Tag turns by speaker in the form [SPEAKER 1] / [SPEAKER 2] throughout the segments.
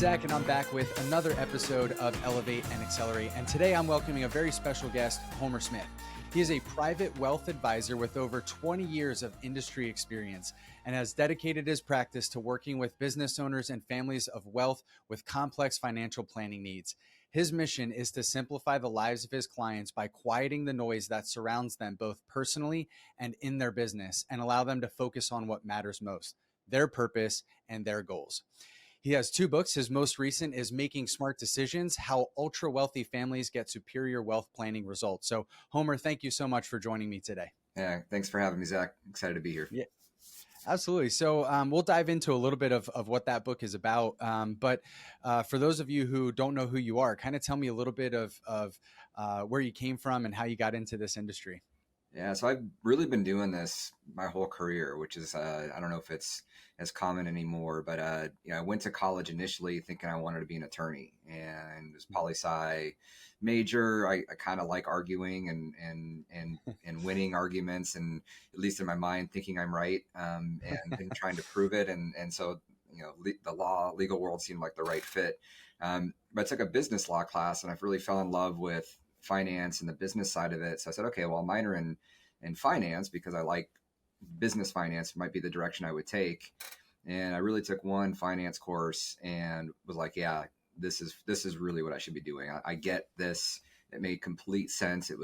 [SPEAKER 1] Zach, and I'm back with another episode of Elevate and Accelerate. And today I'm welcoming a very special guest, Homer Smith. He is a private wealth advisor with over 20 years of industry experience and has dedicated his practice to working with business owners and families of wealth with complex financial planning needs. His mission is to simplify the lives of his clients by quieting the noise that surrounds them both personally and in their business and allow them to focus on what matters most, their purpose and their goals. He has two books. His most recent is Making Smart Decisions, How Ultra Wealthy Families Get Superior Wealth Planning Results. So, Homer, thank you so much for joining me today.
[SPEAKER 2] Yeah, thanks for having me, Zach. Excited to be here.
[SPEAKER 1] Yeah, absolutely. So we'll dive into a little bit of what that book is about. But for those of you who don't know who you are, kind of tell me a little bit of where you came from and how you got into this industry.
[SPEAKER 2] Yeah, so I've really been doing this my whole career, which is, I don't know if it's as common anymore, but I went to college initially thinking I wanted to be an attorney, and it was poli-sci major. I kind of like arguing and winning arguments, and at least in my mind, thinking I'm right, and trying to prove it. And so, the legal world seemed like the right fit. But I took a business law class, and I really fell in love with finance and the business side of it. So I said, okay, well, I'll minor in finance because I like business finance might be the direction I would take. And I really took one finance course and was like, yeah, this is really what I should be doing. I get this. It made complete sense. It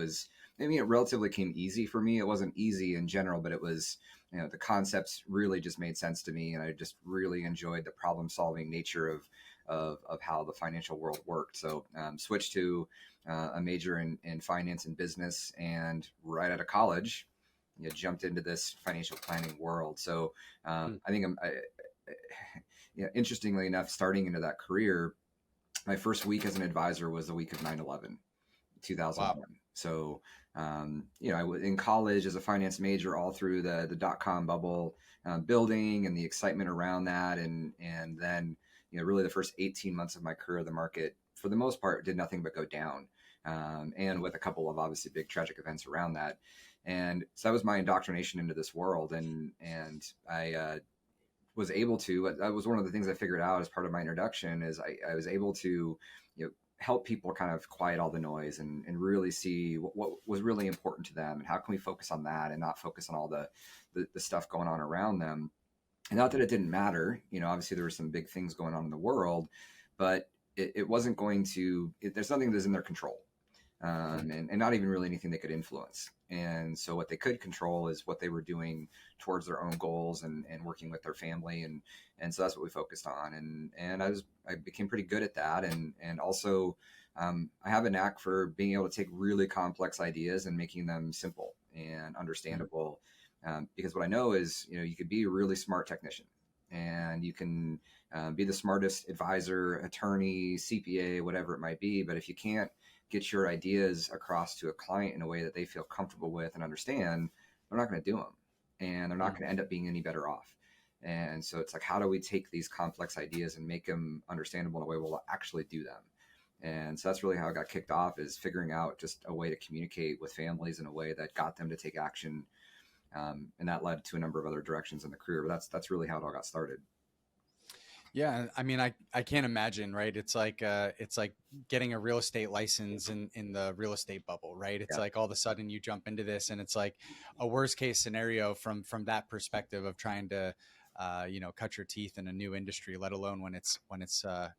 [SPEAKER 2] relatively came easy for me. It wasn't easy in general, but it was, the concepts really just made sense to me. And I just really enjoyed the problem solving nature of how the financial world worked. So switched to a major in finance and business, and right out of college, jumped into this financial planning world. So I think interestingly enough, starting into that career, my first week as an advisor was the week of 9/11, 2001. Wow. So, I was in college as a finance major all through the dot-com bubble building and the excitement around that. And then, really the first 18 months of my career, the market, for the most part, did nothing but go down. And with a couple of obviously big tragic events around that. And so that was my indoctrination into this world. And I was able to, that was one of the things I figured out as part of my introduction, is I was able to, help people kind of quiet all the noise and really see what was really important to them, and how can we focus on that and not focus on all the stuff going on around them. And not that it didn't matter, obviously there were some big things going on in the world, but it wasn't going to, there's nothing that's in their control. And not even really anything they could influence. And so what they could control is what they were doing towards their own goals and working with their family. And so that's what we focused on. And I became pretty good at that. And also I have a knack for being able to take really complex ideas and making them simple and understandable. Because what I know is, you could be a really smart technician, and you can be the smartest advisor, attorney, CPA, whatever it might be. But if you can't get your ideas across to a client in a way that they feel comfortable with and understand, they're not going to do them, and they're not going to end up being any better off. And so it's like, how do we take these complex ideas and make them understandable in a way we'll actually do them? And so that's really how I got kicked off, is figuring out just a way to communicate with families in a way that got them to take action. And that led to a number of other directions in the career, but that's really how it all got started.
[SPEAKER 1] Yeah. I mean, I can't imagine, right? It's like getting a real estate license in the real estate bubble, right? It's like all of a sudden you jump into this, and it's like a worst case scenario from that perspective of trying to, cut your teeth in a new industry, let alone when it's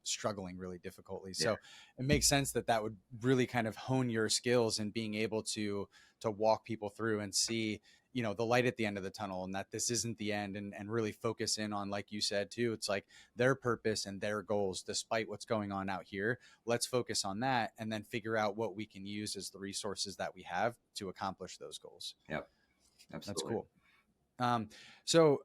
[SPEAKER 1] struggling really difficultly. So it makes sense that would really kind of hone your skills in being able to walk people through and see, the light at the end of the tunnel, and that this isn't the end, and really focus in on, like you said too, it's like their purpose and their goals, despite what's going on out here. Let's focus on that, and then figure out what we can use as the resources that we have to accomplish those goals.
[SPEAKER 2] Yep. Absolutely.
[SPEAKER 1] That's cool. So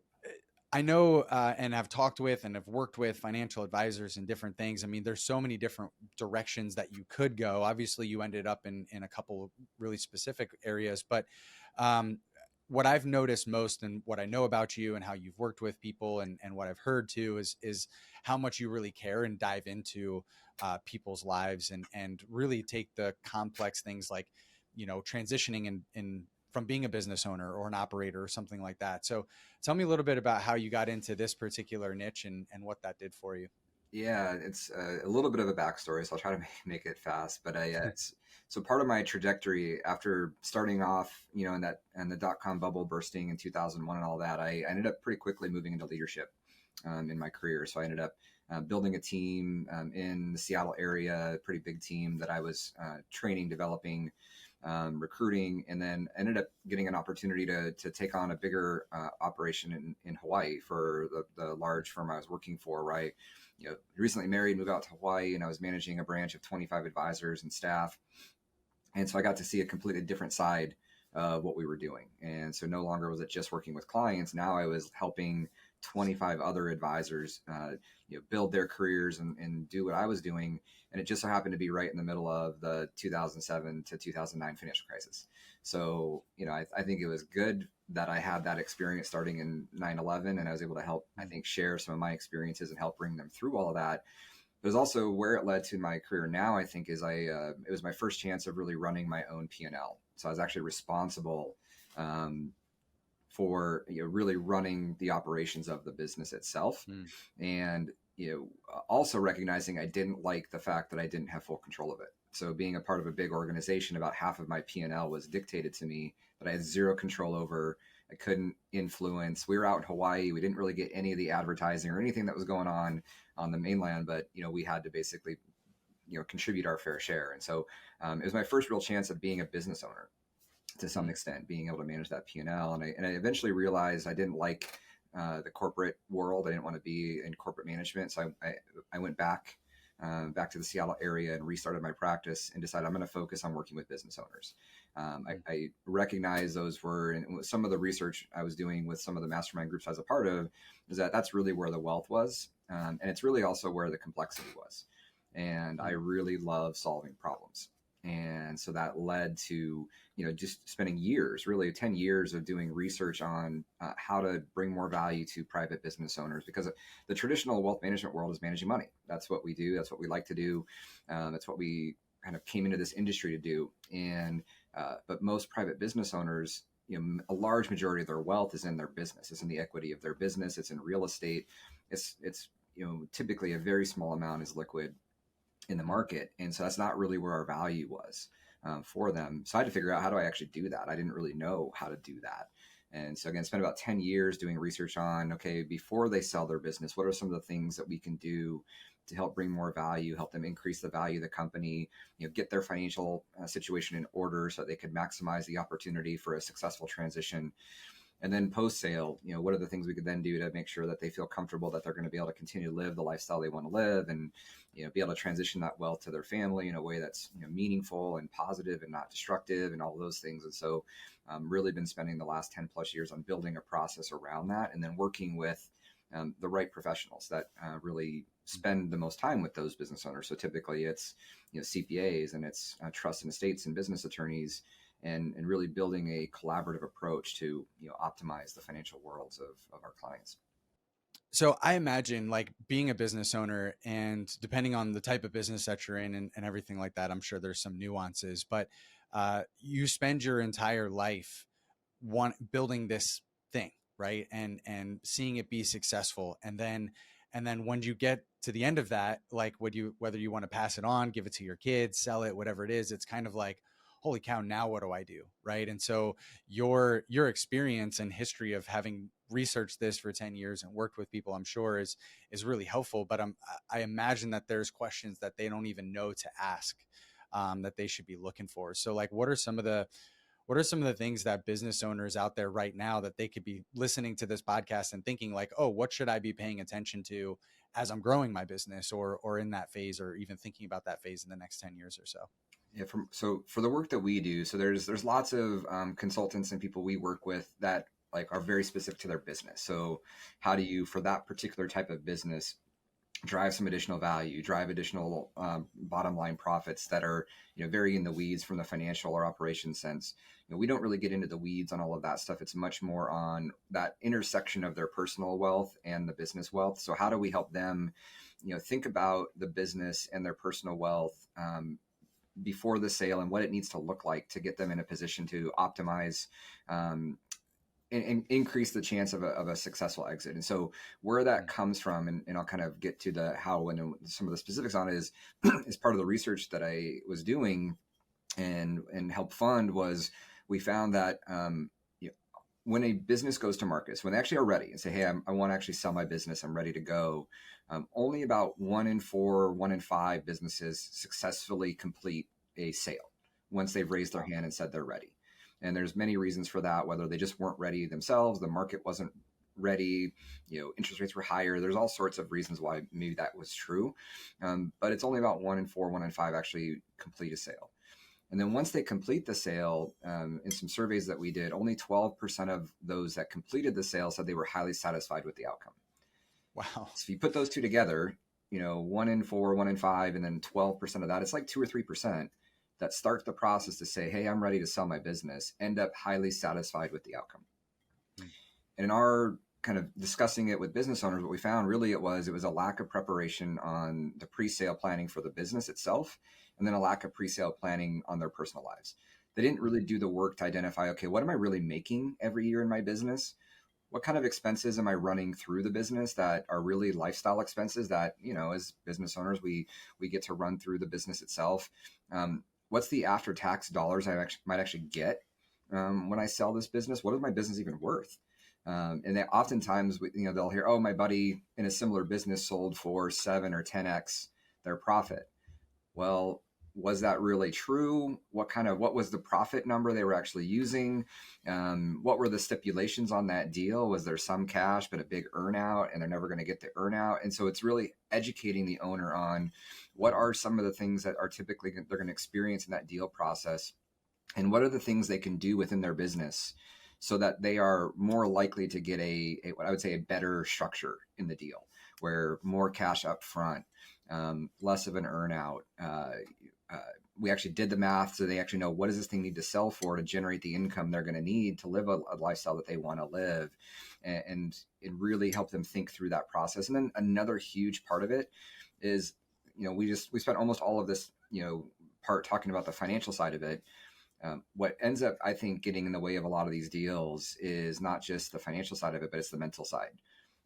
[SPEAKER 1] I know and have talked with and have worked with financial advisors and different things. I mean, there's so many different directions that you could go. Obviously, you ended up in a couple really specific areas, but what I've noticed most, and what I know about you and how you've worked with people, and what I've heard too, is how much you really care and dive into people's lives, and really take the complex things like, transitioning in from being a business owner or an operator or something like that. So tell me a little bit about how you got into this particular niche and what that did for you.
[SPEAKER 2] Yeah, it's a little bit of a backstory, so I'll try to make it fast. But so part of my trajectory after starting off, in that and the dot com bubble bursting in 2001 and all that, I ended up pretty quickly moving into leadership in my career. So I ended up building a team in the Seattle area, a pretty big team that I was training, developing, recruiting, and then ended up getting an opportunity to take on a bigger operation in Hawaii for the large firm I was working for. Right, recently married, moved out to Hawaii, and I was managing a branch of 25 advisors and staff. And so I got to see a completely different side of what we were doing. And so no longer was it just working with clients. Now I was helping 25 other advisors, build their careers and do what I was doing. And it just so happened to be right in the middle of the 2007 to 2009 financial crisis. So, I think it was good that I had that experience starting in 9/11, and I was able to help, I think, share some of my experiences and help bring them through all of that. It was also where it led to my career now, I think, is it was my first chance of really running my own P&L. So I was actually responsible for really running the operations of the business itself,
[SPEAKER 1] Mm.
[SPEAKER 2] and also recognizing I didn't like the fact that I didn't have full control of it. So being a part of a big organization, about half of my P&L was dictated to me, but I had zero control over. I couldn't influence. We were out in Hawaii. We didn't really get any of the advertising or anything that was going on the mainland, but we had to basically contribute our fair share. And so it was my first real chance of being a business owner to some extent, being able to manage that P&L. And I eventually realized I didn't like the corporate world. I didn't want to be in corporate management. So I went back to the Seattle area and restarted my practice and decided I'm going to focus on working with business owners. I recognize those were, and some of the research I was doing with some of the mastermind groups I was a part of, is that's really where the wealth was. And it's really also where the complexity was. And I really love solving problems. And so that led to, just spending years, really 10 years of doing research on how to bring more value to private business owners, because the traditional wealth management world is managing money. That's what we do. That's what we like to do. That's what we kind of came into this industry to do. And, but most private business owners, a large majority of their wealth is in their business. It's in the equity of their business. It's in real estate. It's typically a very small amount is liquid in the market. And so that's not really where our value was for them. So I had to figure out, how do I actually do that? I didn't really know how to do that. And so again, spent about 10 years doing research on, okay, before they sell their business, what are some of the things that we can do to help bring more value, help them increase the value of the company, get their financial situation in order so that they could maximize the opportunity for a successful transition. And then post sale, what are the things we could then do to make sure that they feel comfortable that they're going to be able to continue to live the lifestyle they want to live, and be able to transition that wealth to their family in a way that's meaningful and positive and not destructive, and all those things. And so really been spending the last 10 plus years on building a process around that, and then working with the right professionals that really spend the most time with those business owners. So typically it's CPAs, and it's trust and estates and business attorneys, and really building a collaborative approach to optimize the financial worlds of our clients.
[SPEAKER 1] So I imagine, like, being a business owner, and depending on the type of business that you're in and everything like that, I'm sure there's some nuances, but you spend your entire life building this thing, right? And seeing it be successful. And then when you get to the end of that, like, whether you want to pass it on, give it to your kids, sell it, whatever it is, it's kind of like, holy cow, now what do I do? Right. And so your experience and history of having researched this for 10 years and worked with people, I'm sure is really helpful. But I imagine that there's questions that they don't even know to ask, that they should be looking for. So, like, what are some of the things that business owners out there right now that they could be listening to this podcast and thinking, like, oh, what should I be paying attention to as I'm growing my business, or in that phase, or even thinking about that phase in the next 10 years or so?
[SPEAKER 2] Yeah, so for the work that we do, so there's lots of consultants and people we work with that like are very specific to their business. So how do you, for that particular type of business, drive some additional value, drive additional bottom line profits that are very in the weeds from the financial or operations sense. We don't really get into the weeds on all of that stuff. It's much more on that intersection of their personal wealth and the business wealth. So how do we help them think about the business and their personal wealth before the sale, and what it needs to look like to get them in a position to optimize and increase the chance of a successful exit. And so where that comes from, and I'll kind of get to the how and some of the specifics on it is part of the research that I was doing and help fund was we found that when a business goes to market, so when they actually are ready and say, hey, I want to actually sell my business, I'm ready to go, only about 1 in 4, 1 in 5 businesses successfully complete a sale once they've raised their hand and said they're ready. And there's many reasons for that, whether they just weren't ready themselves, the market wasn't ready, interest rates were higher. There's all sorts of reasons why maybe that was true. But it's only about 1 in 4, 1 in 5 actually complete a sale. And then once they complete the sale, in some surveys that we did, only 12% of those that completed the sale said they were highly satisfied with the outcome.
[SPEAKER 1] Wow.
[SPEAKER 2] So if you put those two together, 1 in 4, 1 in 5, and then 12% of that, it's like 2 or 3% that start the process to say, hey, I'm ready to sell my business, end up highly satisfied with the outcome. Mm. And in our kind of discussing it with business owners, what we found really it was a lack of preparation on the pre-sale planning for the business itself, and then a lack of pre-sale planning on their personal lives. They didn't really do the work to identify, okay, what am I really making every year in my business? What kind of expenses am I running through the business that are really lifestyle expenses that, as business owners, we get to run through the business itself? What's the after-tax dollars I might actually get when I sell this business? What is my business even worth? And they oftentimes, they'll hear, oh, my buddy in a similar business sold for 7 or 10x their profit. Well, was that really true? What was the profit number they were actually using? What were the stipulations on that deal? Was there some cash, but a big earnout, and they're never going to get the earnout? And so it's really educating the owner on what are some of the things that are typically they're going to experience in that deal process, and what are the things they can do within their business so that they are more likely to get what I would say a better structure in the deal, where more cash up front, less of an earnout. We actually did the math, so they actually know what does this thing need to sell for to generate the income they're going to need to live a lifestyle that they want to live, and really help them think through that process. And then another huge part of it is, we spent almost all of this, part talking about the financial side of it. What ends up, I think, getting in the way of a lot of these deals is not just the financial side of it, but it's the mental side.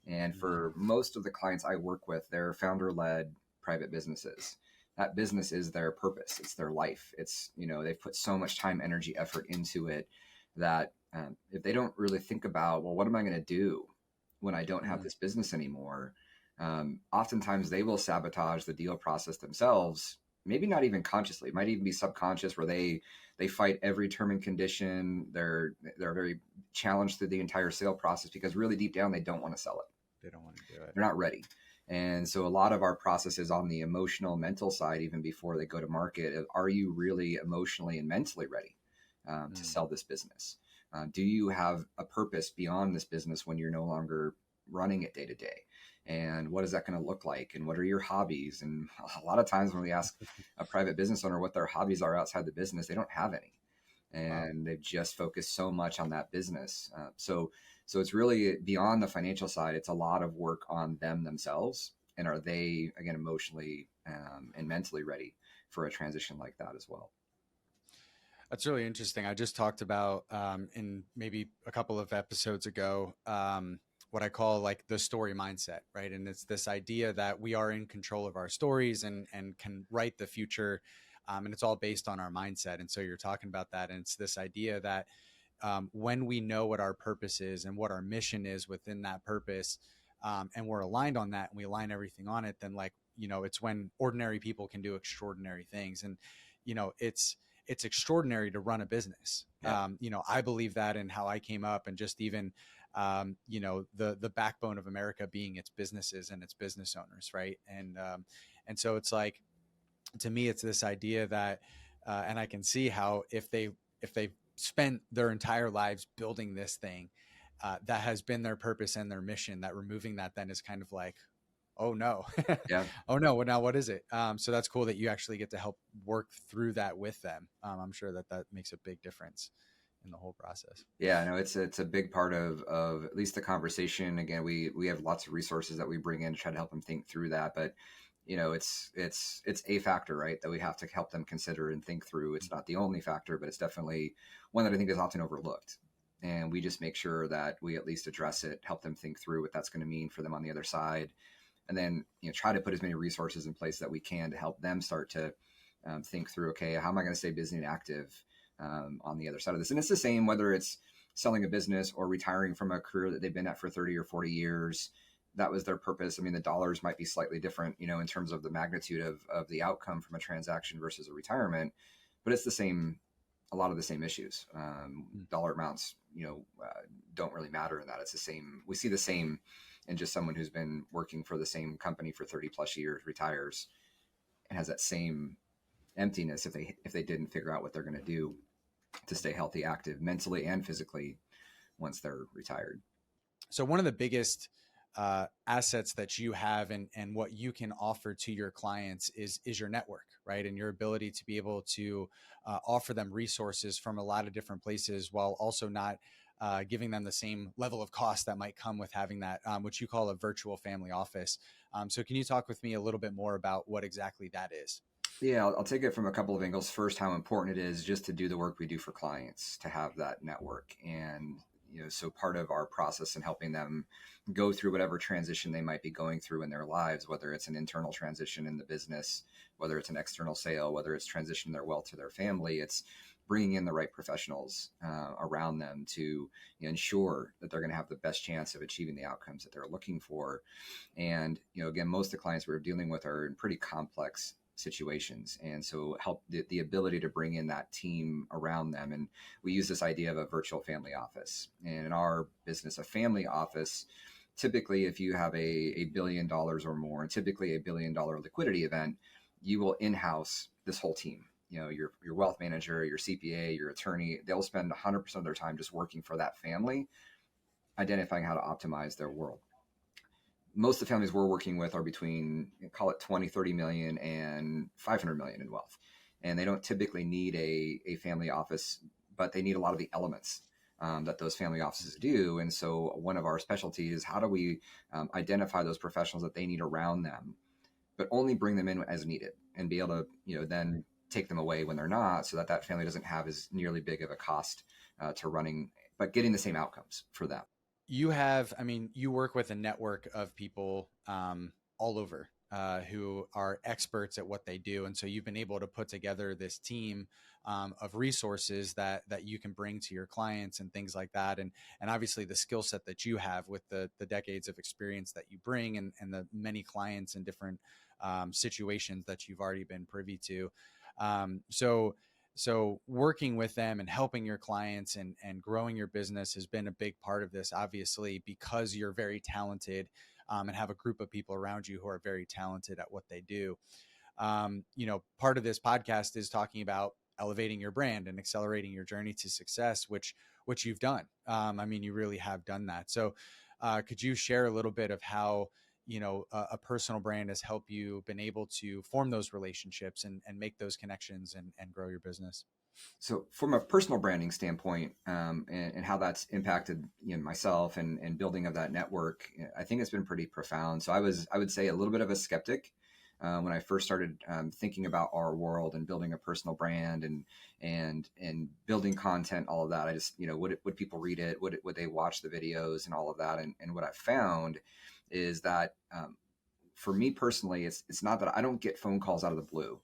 [SPEAKER 2] And for most of the clients I work with, they're founder-led private businesses. That business is their purpose. It's their life. It's, they've put so much time, energy, effort into it that if they don't really think about, well, what am I going to do when I don't have this business anymore? Oftentimes they will sabotage the deal process themselves, maybe not even consciously. It might even be subconscious, where they fight every term and condition. They're very challenged through the entire sale process because really deep down, they don't want to sell it.
[SPEAKER 1] They don't want to do it.
[SPEAKER 2] They're not ready. And so a lot of our process is on the emotional, mental side, even before they go to market. Are you really emotionally and mentally ready to sell this business? Do you have a purpose beyond this business when you're no longer running it day to day? And what is that going to look like? And what are your hobbies? And a lot of times when we ask a private business owner what their hobbies are outside the business, they don't have any. And they've just focused so much on that business. So it's really beyond the financial side. It's a lot of work on them themselves. And are they, again, emotionally and mentally ready for a transition like that as well?
[SPEAKER 1] That's really interesting. I just talked about in maybe a couple of episodes ago, what I call like the story mindset, right? And it's this idea that we are in control of our stories and can write the future. And it's all based on our mindset. And so you're talking about that. And it's this idea that when we know what our purpose is and what our mission is within that purpose, and we're aligned on that and we align everything on it, then it's when ordinary people can do extraordinary things. And, it's extraordinary to run a business.
[SPEAKER 2] Yeah.
[SPEAKER 1] I believe that in how I came up, and just even, the backbone of America being its businesses and its business owners. Right. And so it's like, to me, it's this idea that, and I can see how if they spent their entire lives building this thing, that has been their purpose and their mission, that removing that then is kind of like, oh no,
[SPEAKER 2] Yeah.
[SPEAKER 1] oh no, well, now what is it? So that's cool that you actually get to help work through that with them. I'm sure that makes a big difference in the whole process.
[SPEAKER 2] Yeah, no, it's a big part of at least the conversation. Again, we have lots of resources that we bring in to try to help them think through that. But it's a factor, right, that we have to help them consider and think through. It's not the only factor, but it's definitely one that I think is often overlooked. And we just make sure that we at least address it, help them think through what that's going to mean for them on the other side. And then, try to put as many resources in place that we can to help them start to think through, okay, how am I going to stay busy and active on the other side of this? And it's the same, whether it's selling a business or retiring from a career that they've been at for 30 or 40 years. That was their purpose. I mean, the dollars might be slightly different, in terms of the magnitude of the outcome from a transaction versus a retirement, but it's the same, a lot of the same issues. Dollar amounts, don't really matter in that. It's the same. We see the same in just someone who's been working for the same company for 30 plus years, retires, and has that same emptiness if they didn't figure out what they're going to do to stay healthy, active, mentally and physically once they're retired.
[SPEAKER 1] So one of the biggest assets that you have and what you can offer to your clients is your network, right? And your ability to be able to offer them resources from a lot of different places while also not giving them the same level of cost that might come with having that, which you call a virtual family office. So can you talk with me a little bit more about what exactly that is?
[SPEAKER 2] Yeah, I'll take it from a couple of angles. First, how important it is just to do the work we do for clients, to have that network. And, so part of our process in helping them go through whatever transition they might be going through in their lives, whether it's an internal transition in the business, whether it's an external sale, whether it's transitioning their wealth to their family, it's bringing in the right professionals around them to ensure that they're going to have the best chance of achieving the outcomes that they're looking for. And, again, most of the clients we're dealing with are in pretty complex situations. And so help the ability to bring in that team around them. And we use this idea of a virtual family office. And in our business, a family office, typically if you have $1 billion or more, and typically $1 billion liquidity event, you will in-house this whole team. Your wealth manager, your CPA, your attorney, they'll spend 100% of their time just working for that family, identifying how to optimize their world. Most of the families we're working with are between, call it 20, 30 million and 500 million in wealth. And they don't typically need a family office, but they need a lot of the elements that those family offices do. And so one of our specialties is how do we identify those professionals that they need around them, but only bring them in as needed and be able to, then take them away when they're not, so that family doesn't have as nearly big of a cost to running, but getting the same outcomes for them.
[SPEAKER 1] You work with a network of people all over who are experts at what they do. And so you've been able to put together this team of resources that you can bring to your clients and things like that. And obviously the skill set that you have with the decades of experience that you bring and the many clients and different situations that you've already been privy to. So working with them and helping your clients and growing your business has been a big part of this, obviously, because you're very talented and have a group of people around you who are very talented at what they do. Part of this podcast is talking about elevating your brand and accelerating your journey to success, which you've done. You really have done that. So could you share a little bit of how a personal brand has helped you been able to form those relationships and make those connections and grow your business?
[SPEAKER 2] So from a personal branding standpoint, and how that's impacted myself and building of that network, I think it's been pretty profound. So I would say a little bit of a skeptic when I first started thinking about our world and building a personal brand and building content, all of that. I just, would people read it? Would they watch the videos and all of that? And what I found is that for me personally, it's not that I don't get phone calls out of the blue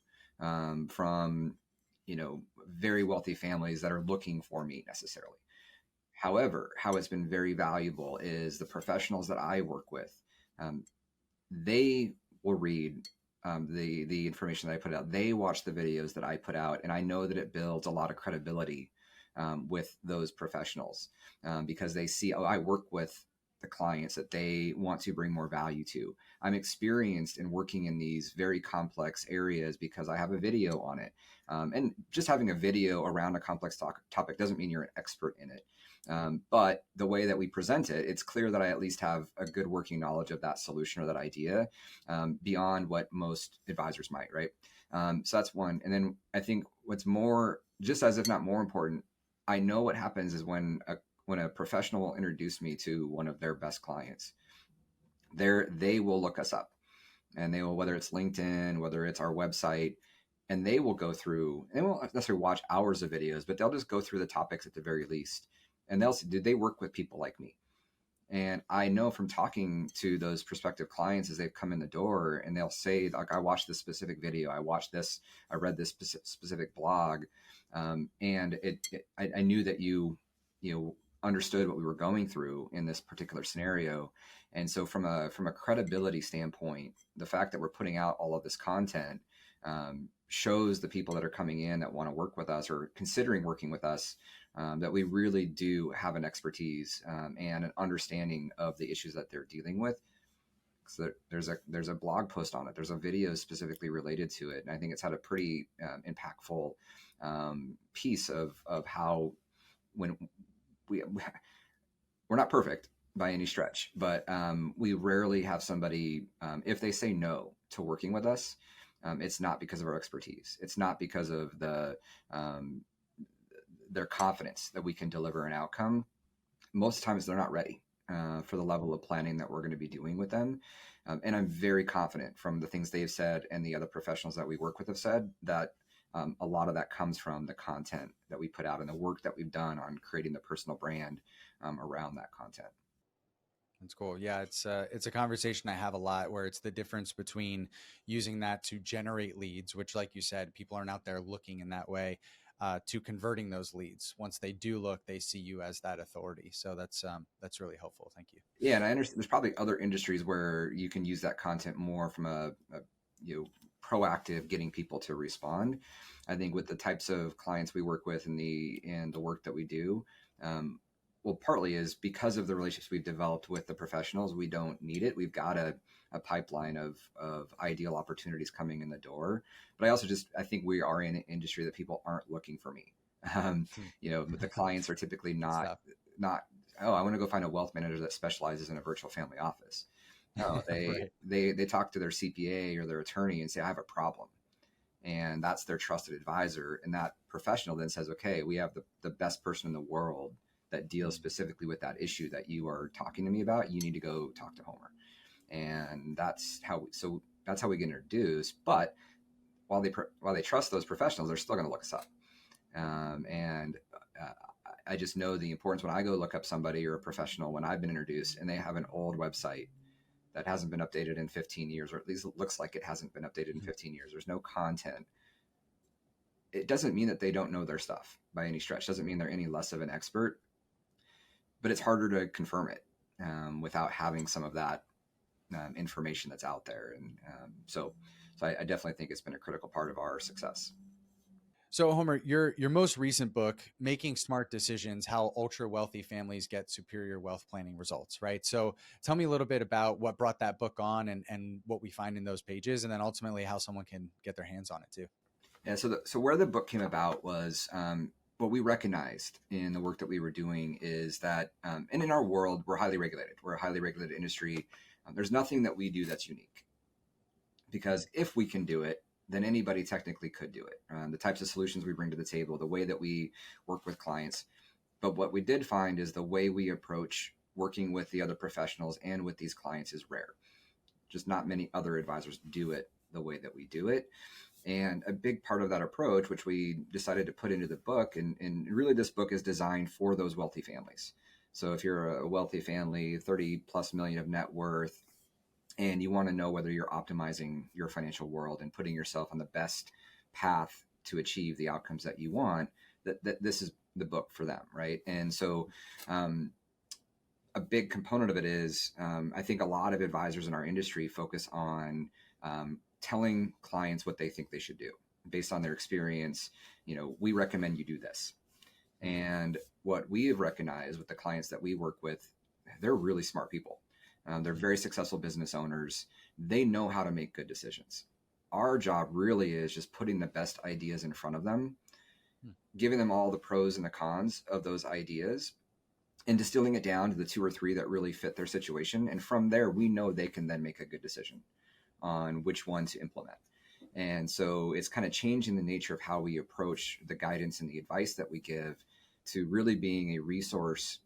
[SPEAKER 2] from very wealthy families that are looking for me necessarily. However, how it's been very valuable is the professionals that I work with. They will read the information that I put out. They watch the videos that I put out, and I know that it builds a lot of credibility with those professionals because they see, I work with the clients that they want to bring more value to. I'm experienced in working in these very complex areas because I have a video on it. And just having a video around a complex topic doesn't mean you're an expert in it. But the way that we present it, it's clear that I at least have a good working knowledge of that solution or that idea beyond what most advisors might, right? So that's one. And then I think what's more, just as if not more important, I know what happens is when a professional will introduce me to one of their best clients, they will look us up, and they will, whether it's LinkedIn, whether it's our website, and they will go through, and they won't necessarily watch hours of videos, but they'll just go through the topics at the very least. And they'll say, do they work with people like me? And I know from talking to those prospective clients as they've come in the door, and they'll say, like, I watched this specific video, I watched this, I read this specific blog, and I knew that you understood what we were going through in this particular scenario. And so from a credibility standpoint, the fact that we're putting out all of this content shows the people that are coming in that want to work with us or considering working with us, that we really do have an expertise and an understanding of the issues that they're dealing with. So there's a blog post on it. There's a video specifically related to it, and I think it's had a pretty impactful piece of how when we're not perfect by any stretch, but we rarely have somebody if they say no to working with us. It's not because of our expertise. It's not because of their confidence that we can deliver an outcome. Most times they're not ready for the level of planning that we're going to be doing with them. And I'm very confident from the things they've said and the other professionals that we work with have said that a lot of that comes from the content that we put out and the work that we've done on creating the personal brand around that content.
[SPEAKER 1] That's cool. Yeah, it's a conversation I have a lot where it's the difference between using that to generate leads, which, like you said, people aren't out there looking in that way, to converting those leads. Once they do look, they see you as that authority. So that's really helpful. Thank you.
[SPEAKER 2] Yeah, and I understand there's probably other industries where you can use that content more from a proactive getting people to respond. I think with the types of clients we work with and the work that we do, well, partly is because of the relationships we've developed with the professionals. We don't need it. We've got a pipeline of ideal opportunities coming in the door. But I think we are in an industry that people aren't looking for me. The clients are typically not, oh, I want to go find a wealth manager that specializes in a virtual family office. No,
[SPEAKER 1] Right.
[SPEAKER 2] they talk to their CPA or their attorney and say, I have a problem. And that's their trusted advisor. And that professional then says, okay, we have the best person in the world that deals specifically with that issue that you are talking to me about. You need to go talk to Homer. And that's how we get introduced. But while they trust those professionals, they're still going to look us up. And I just know the importance when I go look up somebody or a professional when I've been introduced and they have an old website that hasn't been updated in 15 years, or at least it looks like it hasn't been updated in 15 years. There's no content. It doesn't mean that they don't know their stuff by any stretch. Doesn't mean they're any less of an expert, but it's harder to confirm it without having some of that information that's out there. And so I definitely think it's been a critical part of our success.
[SPEAKER 1] So, Homer, your most recent book, Making Smart Decisions: How Ultra Wealthy Families Get Superior Wealth Planning Results, right? So tell me a little bit about what brought that book on and what we find in those pages, and then ultimately how someone can get their hands on it too.
[SPEAKER 2] Yeah, so where the book came about was what we recognized in the work that we were doing is that, and in our world, we're highly regulated. We're a highly regulated industry. There's nothing that we do that's unique, because if we can do it, then anybody technically could do it. The types of solutions we bring to the table, the way that we work with clients. But what we did find is the way we approach working with the other professionals and with these clients is rare. Just not many other advisors do it the way that we do it. And a big part of that approach, which we decided to put into the book, and really this book is designed for those wealthy families. So if you're a wealthy family, 30 plus million of net worth, and you want to know whether you're optimizing your financial world and putting yourself on the best path to achieve the outcomes that you want, that this is the book for them, right? And so a big component of it is I think a lot of advisors in our industry focus on telling clients what they think they should do based on their experience. We recommend you do this. And what we have recognized with the clients that we work with, they're really smart people. They're very successful business owners. They know how to make good decisions. Our job really is just putting the best ideas in front of them, giving them all the pros and the cons of those ideas, and distilling it down to the 2 or 3 that really fit their situation. And from there, we know they can then make a good decision on which one to implement. And so it's kind of changing the nature of how we approach the guidance and the advice that we give to really being a resource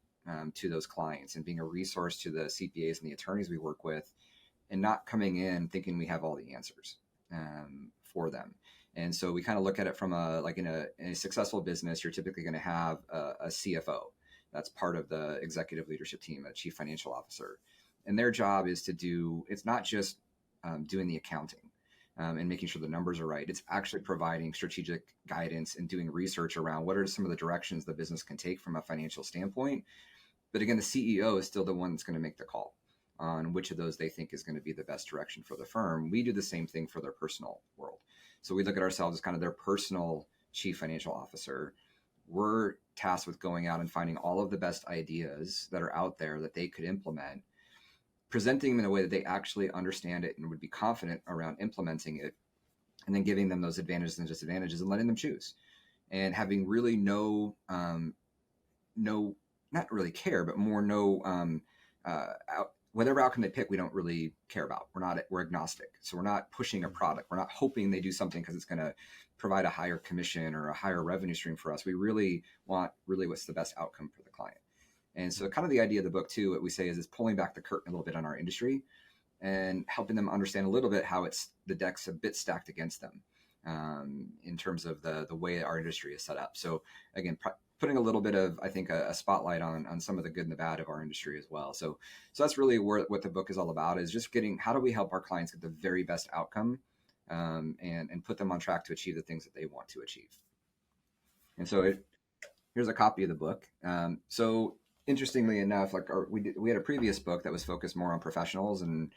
[SPEAKER 2] to those clients and being a resource to the CPAs and the attorneys we work with, and not coming in thinking we have all the answers for them. And so we kind of look at it from in a successful business, you're typically going to have a CFO. that's part of the executive leadership team, a chief financial officer. And their job is to do, it's not just doing the accounting and making sure the numbers are right. It's actually providing strategic guidance and doing research around what are some of the directions the business can take from a financial standpoint. But again, the CEO is still the one that's going to make the call on which of those they think is going to be the best direction for the firm. We do the same thing for their personal world. So we look at ourselves as kind of their personal chief financial officer. We're tasked with going out and finding all of the best ideas that are out there that they could implement, presenting them in a way that they actually understand it and would be confident around implementing it, and then giving them those advantages and disadvantages and letting them choose, and having really no, not really care, but more whatever outcome they pick, we don't really care about. We're agnostic. So we're not pushing a product. We're not hoping they do something because it's going to provide a higher commission or a higher revenue stream for us. We really want what's the best outcome for the client. And so kind of the idea of the book too, what we say is pulling back the curtain a little bit on our industry and helping them understand a little bit how the deck's a bit stacked against them in terms of the way our industry is set up. So again, putting a little bit of, I think, a spotlight on some of the good and the bad of our industry as well. So that's really what the book is all about, is just how do we help our clients get the very best outcome and put them on track to achieve the things that they want to achieve. And so here's a copy of the book. So interestingly enough, like we had a previous book that was focused more on professionals, and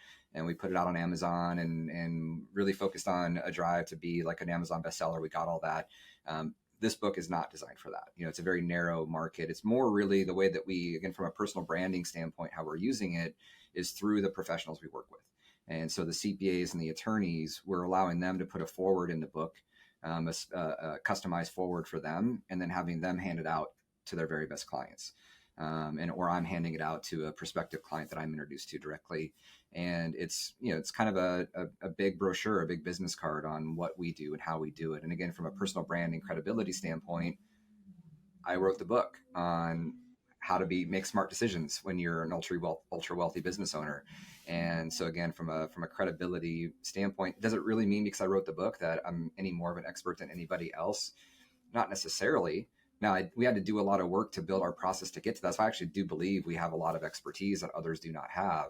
[SPEAKER 2] we put it out on Amazon and really focused on a drive to be like an Amazon bestseller. We got all that. This book is not designed for that. It's a very narrow market. It's more really the way that we, again, from a personal branding standpoint, how we're using it is through the professionals we work with. And so the CPAs and the attorneys, we're allowing them to put a forward in the book, a customized forward for them, and then having them hand it out to their very best clients. Or I'm handing it out to a prospective client that I'm introduced to directly. And it's kind of a big brochure, a big business card on what we do and how we do it. And again, from a personal brand and credibility standpoint, I wrote the book on how to make smart decisions when you're an ultra wealthy business owner. And so again, from a credibility standpoint, does it really mean because I wrote the book that I'm any more of an expert than anybody else? Not necessarily. Now, we had to do a lot of work to build our process to get to that. So I actually do believe we have a lot of expertise that others do not have.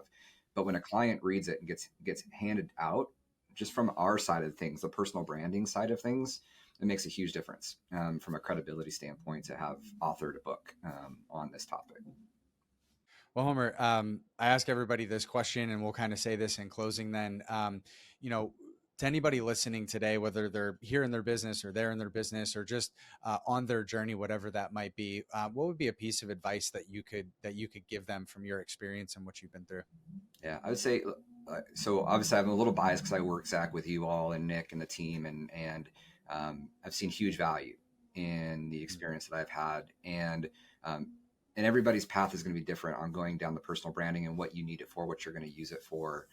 [SPEAKER 2] But when a client reads it and gets handed out, just from our side of things, the personal branding side of things, it makes a huge difference from a credibility standpoint to have authored a book on this topic.
[SPEAKER 1] Well, Homer, I ask everybody this question, and we'll kind of say this in closing then. To anybody listening today, whether they're here in their business or there in their business or just on their journey, whatever that might be, what would be a piece of advice that you could give them from your experience and what you've been through?
[SPEAKER 2] Yeah, I would say, so obviously I'm a little biased because I work, Zach, with you all and Nick and the team, and I've seen huge value in the experience that I've had. And everybody's path is going to be different on going down the personal branding and what you need it for, what you're going to use it for.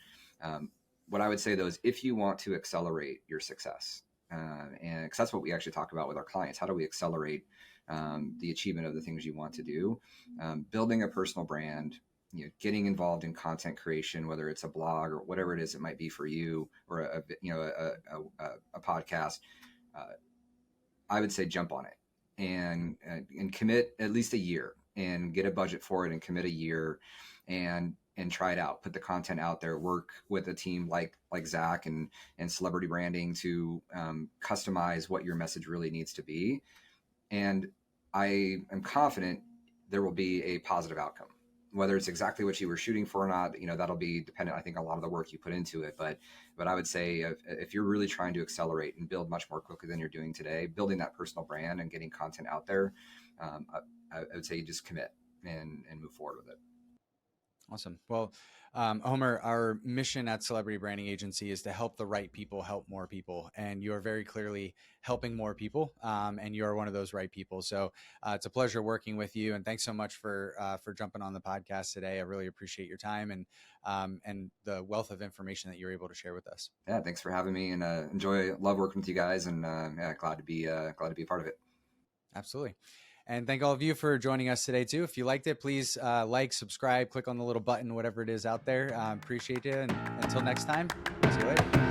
[SPEAKER 2] What I would say, though, is if you want to accelerate your success, and because that's what we actually talk about with our clients, how do we accelerate the achievement of the things you want to do? Building a personal brand, getting involved in content creation, whether it's a blog or whatever it is it might be for you, or a podcast. I would say jump on it and commit at least a year and get a budget for it and commit a year and try it out. Put the content out there. Work with a team like Zach and Celebrity Branding to customize what your message really needs to be. And I am confident there will be a positive outcome. Whether it's exactly what you were shooting for or not, that'll be dependent, I think, on a lot of the work you put into it. But I would say if you're really trying to accelerate and build much more quickly than you're doing today, building that personal brand and getting content out there, I would say you just commit and move forward with it.
[SPEAKER 1] Awesome. Well, Homer, our mission at Celebrity Branding Agency is to help the right people help more people. And you are very clearly helping more people. And you are one of those right people. So it's a pleasure working with you. And thanks so much for jumping on the podcast today. I really appreciate your time and the wealth of information that you're able to share with us.
[SPEAKER 2] Yeah, thanks for having me, and love working with you guys, and glad to be a part of it.
[SPEAKER 1] Absolutely. And thank all of you for joining us today too. If you liked it, please like, subscribe, click on the little button, whatever it is out there. Appreciate it. And until next time, see you later.